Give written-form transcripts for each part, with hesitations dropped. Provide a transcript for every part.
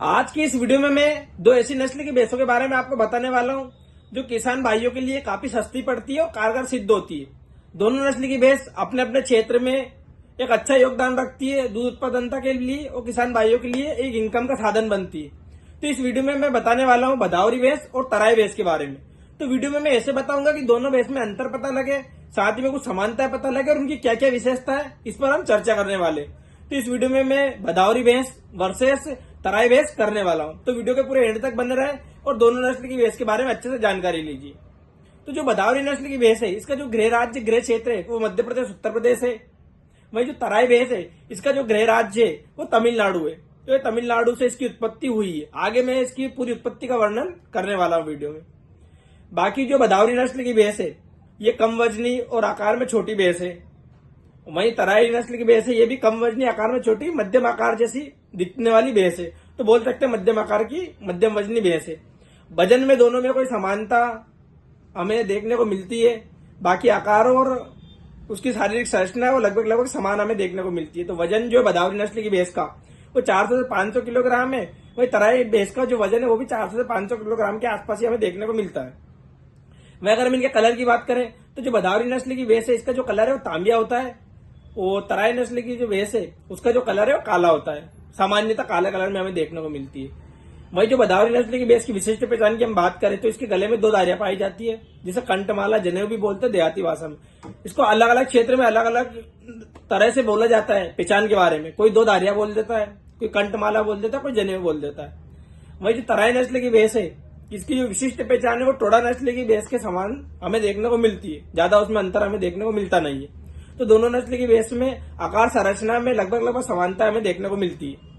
आज की इस वीडियो में मैं दो ऐसी नस्ल की भैंसों के बारे में आपको बताने वाला हूं जो किसान भाइयों के लिए काफी सस्ती पड़ती है और कारगर सिद्ध होती है। दोनों नस्ल की भैंस अपने अपने क्षेत्र में एक अच्छा योगदान रखती है दूध उत्पादनता के लिए और किसान भाइयों के लिए एक इनकम का साधन बनती है। तो इस वीडियो में मैं बताने वाला हूं भदावरी भैंस और तराई भैंस के बारे में। तो वीडियो में मैं ऐसे बताऊंगा कि दोनों भैंस में अंतर पता लगे, साथ ही में कुछ समानताएं पता लगे और उनकी क्या क्या विशेषता है, इस पर हम चर्चा करने वाले। तो इस वीडियो में मैं भदावरी भैंस वर्सेस तराई भैंस करने वाला हूं, तो वीडियो के पूरे एंड तक बने रहे और दोनों नस्ल की भैंस के बारे में अच्छे से जानकारी लीजिए। तो जो भदावरी नस्ल की भैंस है, इसका जो गृह राज्य गृह क्षेत्र है वो मध्य प्रदेश उत्तर प्रदेश है। वही जो तराई भैंस है, इसका जो गृह राज्य है वो तमिलनाडु है। तो ये तमिलनाडु से इसकी उत्पत्ति हुई है। आगे मैं इसकी पूरी उत्पत्ति का वर्णन करने वाला हूं वीडियो में। बाकी जो भदावरी नस्ल की भैंस है, ये कम वजनी और आकार में छोटी भैंस है। वहीं तराई नस्ल की भैंस है, ये भी कम वजनी, आकार में छोटी, मध्यम आकार जैसी दिखने वाली भैंस है। तो बोल सकते हैं मध्यम आकार की मध्यम वजनी भैंस है। वजन में दोनों में कोई समानता हमें देखने को मिलती है। बाकी आकार और उसकी शारीरिक संरचना है वो लगभग लगभग समान हमें देखने को मिलती है। तो वजन जो भदावरी नस्ल की भैंस का वो 400 से 500 किलोग्राम है। वही तराई भैंस का जो वजन है वो भी 400 से 500 किलोग्राम के आसपास ही हमें देखने को मिलता है। वह अगर हम इनके कलर की बात करें तो जो भदावरी नस्ल की भैंस है, इसका जो कलर है वो तांबिया होता है। वो तराई नस्ल की जो भैंस है उसका जो कलर है वो काला होता है। सामान्यतः काले कलर में हमें देखने को मिलती है। वही जो भदावरी नस्ल की भैंस की विशिष्ट पहचान की हम बात करें तो इसके गले में 2 धारियां पाई जाती है, जिसे कंठमाला जनेऊ भी बोलते हैं देहाती भाषा में। इसको अलग अलग क्षेत्र में अलग अलग तरह से बोला जाता है पहचान के बारे में। कोई 2 धारियां बोल देता है, कोई कंठमाला बोल देता है, कोई जनेऊ बोल देता है। वही जो तराई नस्ल की भैंस है, इसकी जो विशिष्ट पहचान है वो टोडा नस्ल की भैंस के समान हमें देखने को मिलती है। ज्यादा उसमें अंतर हमें देखने को मिलता नहीं है। तो दोनों नस्ल की भैंस में आकार संरचना में लगभग लगभग समानता हमें देखने को मिलती है।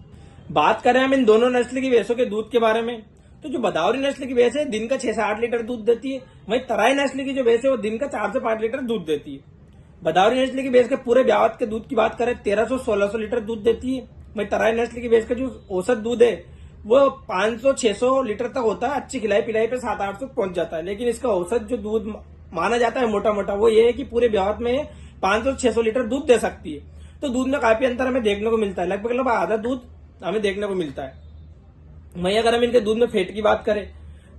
बात करें हम इन दोनों नस्ल की भैंसों के दूध के बारे में, तो जो भदावरी नस्ल की भैंस है दिन का 6 से 8 लीटर दूध देती है। वहीं तराई नस्ल की जो भैंस है वो दिन का 4 से 5 लीटर दूध देती है। भदावरी नस्ल की भैंस के पूरे ब्यावत के दूध की बात करें 1300-1600 लीटर दूध देती है। वहीं तराई नस्ल की भैंस का जो औसत दूध है वो 500-600 लीटर तक होता है। अच्छी खिलाई पिलाई पे 700-800 पहुंच जाता है। लेकिन इसका औसत जो दूध माना जाता है मोटा मोटा वो ये है कि पूरे ब्यावत में 500-600 लीटर दूध दे सकती है। तो दूध में काफी अंतर हमें देखने को मिलता है। लगभग लगभग आधा दूध हमें देखने को मिलता है। वहीं अगर हम इनके दूध में फैट की बात करें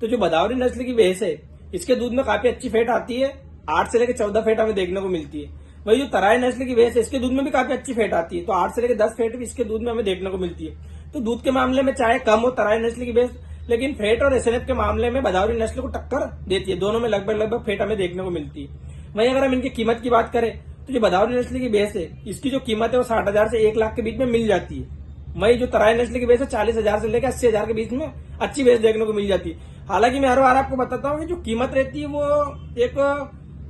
तो जो भदावरी नस्ल की भैंस है, इसके दूध में काफी अच्छी फैट आती है। 8 से लेकर 14 फैट हमें देखने को मिलती है। वही जो तराई नस्ल की भैंस है, इसके दूध में भी काफी अच्छी फैट आती है। तो 8 से लेकर 10 फैट भी इसके दूध में हमें देखने को मिलती है। तो दूध के मामले में चाहे कम हो तराई नस्ल की भैंस, लेकिन फैट और एसएनएफ के मामले में भदावरी नस्ल को टक्कर देती है। दोनों में लगभग लगभग फैट हमें देखने को मिलती है। वहीं अगर हम इनकी कीमत की बात करें तो जो भदावरी नस्ल की भैंस है, इसकी जो कीमत है वो 60,000 से 1 लाख के बीच में मिल जाती है। वही जो तराई नस्ल की भैंस है 40,000 से लेकर 80,000 के बीच में अच्छी भैंस देखने को मिल जाती है। हालांकि मैं हर बार आपको बताता हूँ कि जो कीमत रहती है वो एक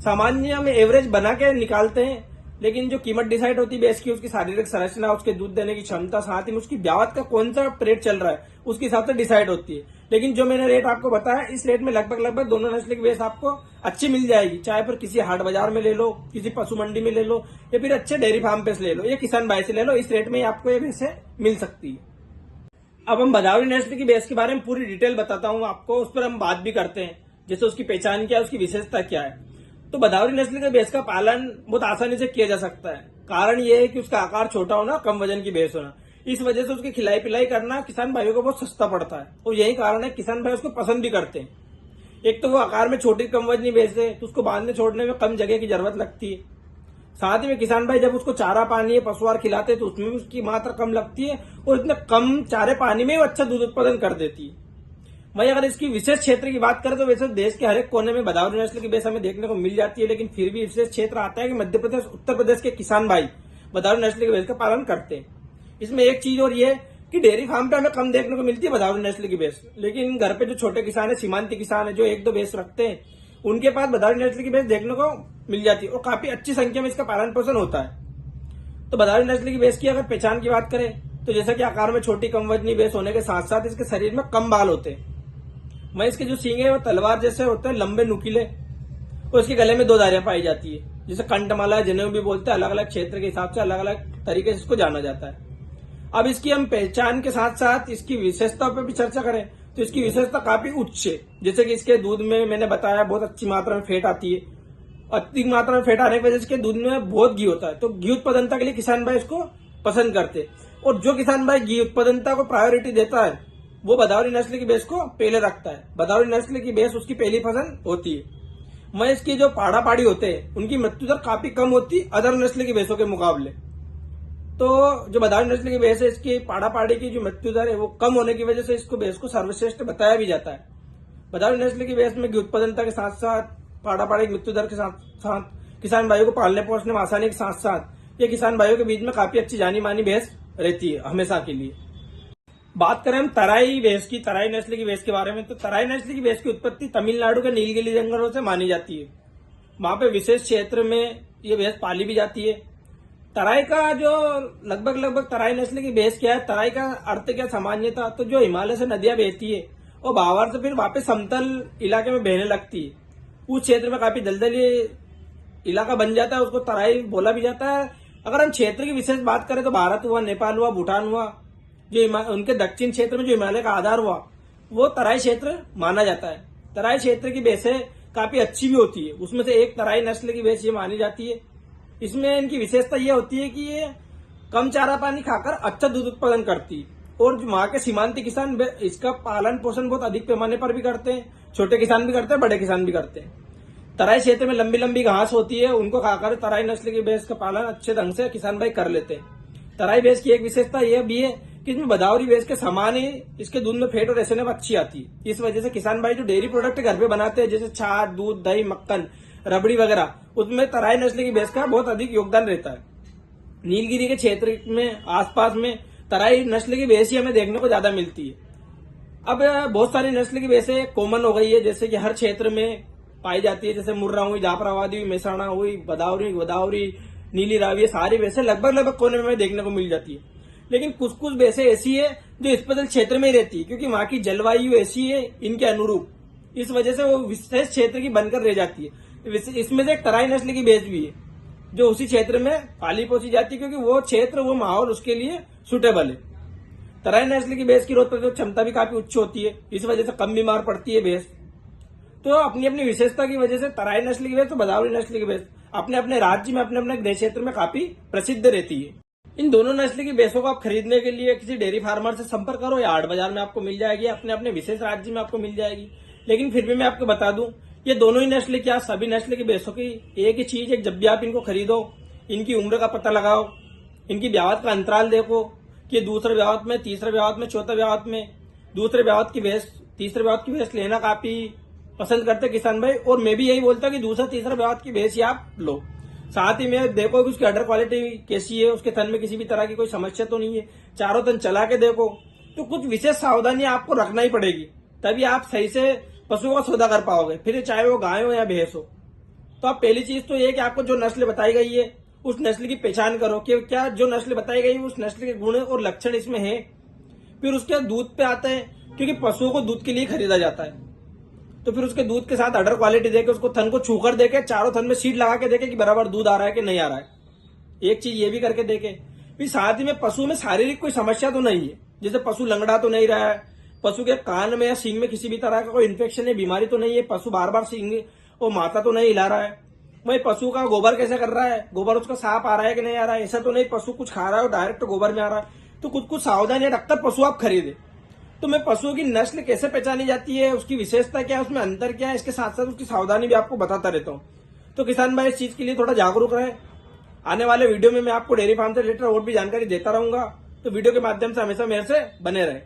सामान्य हम एवरेज बना के निकालते हैं, लेकिन जो कीमत डिसाइड होती है भैंस की, उसकी शारीरिक संरचना, उसके दूध देने की क्षमता, साथ ही उसकी ब्यावत का कौन सा रेट चल रहा है उसके हिसाब से डिसाइड होती है। लेकिन जो मैंने रेट आपको बताया, इस रेट में लगभग लगभग दोनों नस्ल की भैंस आपको अच्छी मिल जाएगी। चाहे फिर किसी हाट बाजार में ले लो, किसी पशु मंडी में ले लो, या फिर अच्छे डेयरी फार्म पे से ले लो, या किसान भाई से ले लो, इस रेट में ही आपको ये भैंसें मिल सकती है। अब हम भदावरी नस्ल की भैंस के बारे में पूरी डिटेल बताता हूँ आपको, उस पर हम बात भी करते हैं, जैसे उसकी पहचान क्या है, उसकी विशेषता क्या है। तो भदावरी नस्ल के भैंस का पालन बहुत आसानी से किया जा सकता है। कारण ये है कि उसका आकार छोटा होना, कम वजन की भैंस होना। इस वजह से उसकी खिलाई पिलाई करना किसान भाइयों को बहुत सस्ता पड़ता है और यही कारण है किसान भाई उसको पसंद भी करते हैं। एक तो वो आकार में छोटी कम वजनी भैंस है, तो उसको बांधने छोड़ने में कम जगह की जरूरत लगती है। साथ ही में किसान भाई जब उसको चारा पानी पशुआहार खिलाते हैं तो उसमें भी उसकी मात्रा कम लगती है और इतने कम चारे पानी में वो अच्छा दूध उत्पादन कर देती है। वहीं अगर इसकी विशेष क्षेत्र की बात करें तो वैसे देश के हर एक कोने में भदावरी नस्ल की भैंस हमें देखने को मिल जाती है, लेकिन फिर भी विशेष क्षेत्र आता है कि मध्य प्रदेश उत्तर प्रदेश के किसान भाई भदावरी नस्ल की भैंस का पालन करते हैं। इसमें एक चीज और ये कि डेयरी फार्म पे हमें कम देखने को मिलती है भदावरी नस्ल की भैंस, लेकिन घर पे जो छोटे किसान है, सीमांती किसान है, जो 1-2 भैंस रखते हैं, उनके पास भदावरी नस्ल की भैंस देखने को मिल जाती है और काफी अच्छी संख्या में इसका पालन पोषण होता है। तो भदावरी नस्ल की भैंस की अगर पहचान की बात करें तो जैसा कि आकार में छोटी कम वजनी भैंस होने के साथ साथ इसके शरीर में कम बाल होते हैं। वहीं इसके जो सींग है वो तलवार जैसे होते हैं, लंबे नुकीले, और इसके गले में 2 धारियां पाई जाती है, जिसे कंठमाला जनेऊ भी बोलते हैं। अलग अलग क्षेत्र के हिसाब से अलग अलग तरीके से इसको जाना जाता है। अब इसकी हम पहचान के साथ साथ इसकी विशेषताओं पर भी चर्चा करें तो इसकी विशेषता काफी उच्च है। जैसे कि इसके दूध में मैंने बताया बहुत अच्छी मात्रा में फैट आती है। अधिक मात्रा में फैट आने की वजह से दूध में बहुत घी होता है, तो घी उत्पादनता के लिए किसान भाई इसको पसंद करते हैं। और जो किसान भाई घी उत्पादनता को प्रायोरिटी देता है वो भदावरी नस्ल की भैंस को पहले रखता है। भदावरी नस्ल की भैंस उसकी पहली पसंद होती है। मैं इसकी जो पाड़ा पाड़ी होते हैं उनकी मृत्यु दर काफी कम होती है अदर नस्ल की भैंसों के मुकाबले। तो जो भदावरी नस्ल की भैंस है इसकी पाड़ा पाड़ी की जो मृत्यु दर है वो कम होने की वजह से इसको भैंस को सर्वश्रेष्ठ बताया भी जाता है। भदावरी नस्ल की भैंस में घी उत्पादनता के साथ साथ पाड़ा पाड़ी की मृत्यु दर के साथ साथ किसान भाइयों को पालने पोषने में आसानी के साथ साथ ये किसान भाइयों के बीच में काफी अच्छी जानी मानी भैंस रहती है हमेशा के लिए। बात करें हम तराई भैंस की, तराई नस्ल की भैंस के बारे में, तो तराई नस्ल की भैंस की उत्पत्ति तमिलनाडु के नीलगिरी जंगलों से मानी जाती है। वहां पे विशेष क्षेत्र में ये भैंस पाली भी जाती है। तराई का जो लगभग तराई नस्ल की भैंस क्या है, तराई का अर्थ क्या सामान्य था, तो जो हिमालय से नदियां बहती है और भावार से फिर वापस समतल इलाके में बहने लगती है, उस क्षेत्र में काफी दलदली इलाका बन जाता है, उसको तराई बोला भी जाता है। अगर हम क्षेत्र की विशेष बात करें तो भारत हुआ, नेपाल हुआ, भूटान हुआ, जो उनके दक्षिण क्षेत्र में जो हिमालय का आधार हुआ वो तराई क्षेत्र माना जाता है। तराई क्षेत्र की भैंसें काफी अच्छी भी होती है। उसमें से एक तराई नस्ल की भैंस ये मानी जाती है। इसमें इनकी विशेषता यह होती है कि ये कम चारा पानी खाकर अच्छा दूध उत्पादन करती है और वहां के सीमांती किसान इसका पालन पोषण बहुत अधिक पैमाने पर भी करते हैं। छोटे किसान भी करते हैं, बड़े किसान भी करते हैं। तराई क्षेत्र में लंबी लंबी घास होती है, उनको खाकर तराई नस्ल की भैंस का पालन अच्छे ढंग से किसान भाई कर लेते हैं। तराई भैंस की एक विशेषता यह भी है कि इसमें भदावरी भैंस के समान ही इसके दूध में फैट और एसएनएफ अच्छी आती है। इस वजह से किसान भाई जो डेयरी प्रोडक्ट घर पे बनाते हैं जैसे छाछ, दूध, दही, मक्खन, रबड़ी वगैरह, उसमें तराई नस्ल की भैंस का बहुत अधिक योगदान रहता है। नीलगिरी के क्षेत्र में आसपास में तराई नस्ल की भैंस ही हमें देखने को ज्यादा मिलती है। अब बहुत सारी नस्ल की भैंसें कॉमन हो गई है, जैसे कि हर क्षेत्र में पाई जाती है, जैसे मुर्रा हुई, जाफराबादी हुई, मेहसाणा हुई, गोदावरी, नीली रावी, ये सारी भैंसें लगभग कोने में देखने को मिल जाती है। लेकिन कुछ भैंसें ऐसी है जो स्पेशल क्षेत्र में ही रहती है, क्योंकि वहां की जलवायु ऐसी है इनके अनुरूप, इस वजह से वो विशेष क्षेत्र की बनकर रह जाती है। इसमें से एक तराई नस्ल की भैंस भी है जो उसी क्षेत्र में पाली पोसी जाती है, क्योंकि वो क्षेत्र, वो माहौल उसके लिए सुटेबल है। तराई नस्ल की भैंस की रोग प्रतिरोधक क्षमता भी काफी उच्च होती है, इस वजह से कम बीमार पड़ती है भैंस। तो अपनी अपनी विशेषता की वजह से तराई नस्ल की भैंस और भदावरी नस्ल की भैंस अपने अपने राज्य में, अपने अपने गृह क्षेत्र में काफी प्रसिद्ध रहती है। इन दोनों नस्ल की भैंसों को आप खरीदने के लिए किसी डेयरी फार्मर से संपर्क करो या हाट बाजार में आपको मिल जाएगी, अपने अपने विशेष राज्य में आपको मिल जाएगी। लेकिन फिर भी मैं आपको बता दूं, ये दोनों ही नस्ल, क्या सभी नस्ल की भैंसों की एक ही चीज है, जब भी आप इनको खरीदो इनकी उम्र का पता लगाओ, इनकी ब्यावत का अंतराल देखो कि दूसरे ब्यावत में, तीसरे ब्यावत में, चौथे ब्यावत में, दूसरे ब्यावत की भैंस, तीसरे ब्यावत की भैंस लेना काफी पसंद करते किसान भाई। और मैं भी यही बोलता कि दूसरा तीसरा ब्यावत की भैंस ही आप लो। साथ ही में देखो कि उसकी अडर क्वालिटी कैसी है, उसके थन में किसी भी तरह की कोई समस्या तो नहीं है, चारों थन चला के देखो। तो कुछ विशेष सावधानी आपको रखना ही पड़ेगी, तभी आप सही से पशुओं का सौदा कर पाओगे, फिर चाहे वो गाय हो या भैंस हो। तो आप पहली चीज तो ये कि आपको जो नस्ल बताई गई है उस नस्ल की पहचान करो कि क्या जो नस्ल बताई गई है उस नस्ल के गुण और लक्षण इसमें है। फिर उसके दूध पे आते हैं, क्योंकि पशुओं को दूध के लिए खरीदा जाता है, तो फिर उसके दूध के साथ अडर क्वालिटी देके, उसको थन को छूकर देके, चारों थन में सीट लगा के देखे कि बराबर दूध आ रहा है कि नहीं आ रहा है। एक चीज ये भी करके देखे। फिर साथ ही में पशु में शारीरिक कोई समस्या तो नहीं है, जैसे पशु लंगड़ा तो नहीं रहा है, पशु के कान में या सींग में किसी भी तरह का कोई इन्फेक्शन या बीमारी तो नहीं है, पशु बार बार सींग और माथा तो नहीं हिला रहा है, वही पशु का गोबर कैसे कर रहा है, गोबर उसका साफ आ रहा है कि नहीं आ रहा है, ऐसा तो नहीं पशु कुछ खा रहा है और डायरेक्ट गोबर में आ रहा है। तो कुछ सावधानी रखकर पशु आप खरीदे। तो मैं पशुओं की नस्ल कैसे पहचानी जाती है, उसकी विशेषता क्या है, उसमें अंतर क्या है, इसके साथ साथ उसकी सावधानी भी आपको बताता रहता हूँ। तो किसान भाई इस चीज के लिए थोड़ा जागरूक रहे। आने वाले वीडियो में मैं आपको डेयरी फार्म से रिलेटेड और भी जानकारी देता रहूंगा, तो वीडियो के माध्यम से हमेशा मेरे से बने रहे।